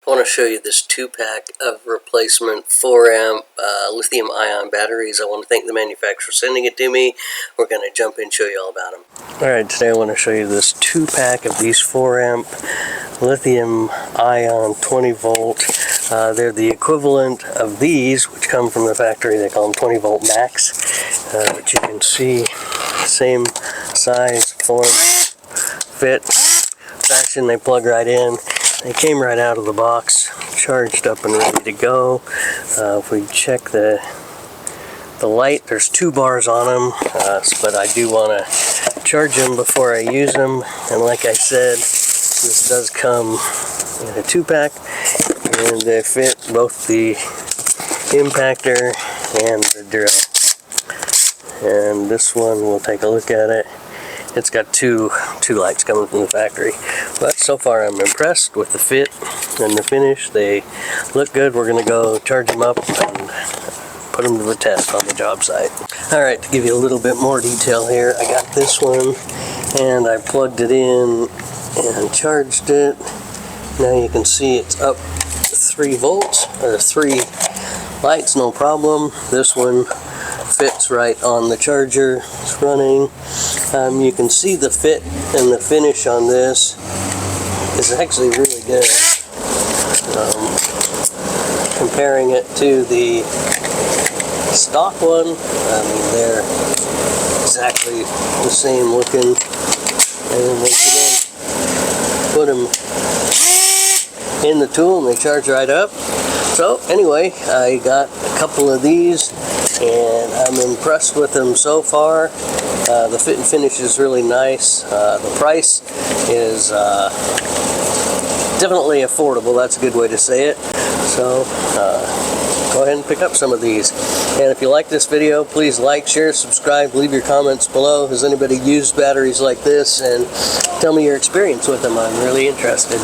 I want to show you this 2-pack of replacement 4-amp lithium-ion batteries. I want to thank the manufacturer for sending it to me. We're going to jump in and show you all about them. Alright, today I want to show you this 2-pack of these 4-amp lithium-ion 20-volt. They're the equivalent of these, which come from the factory. They call them 20-volt max. But you can see same size, form, fit, fashion. They plug right in. They came right out of the box, charged up and ready to go. If we check the light, there's 2 bars on them, but I do want to charge them before I use them. And like I said, this does come in a 2-pack, and they fit both the impactor and the drill. And this one, we'll take a look at it. It's got two lights coming from the factory, but so far I'm impressed with the fit and the finish. They look good. We're going to go charge them up and put them to the test on the job site. Alright, to give you a little bit more detail here, I got this one and I plugged it in and charged it. Now you can see it's up 3 volts, or 3 lights, no problem. This one fits right on the charger. It's running. You can see the fit and the finish on this is actually really good. Comparing it to the stock one, I mean, they're exactly the same looking. And once again, put them in the tool and they charge right up. So anyway, I got a couple of these and I'm impressed with them so far. The fit and finish is really nice. The price is definitely affordable. That's a good way to say it. So go ahead and pick up some of these. And if you like this video, please like, share, subscribe, leave your comments below. Has anybody used batteries like this? And tell me your experience with them. I'm really interested.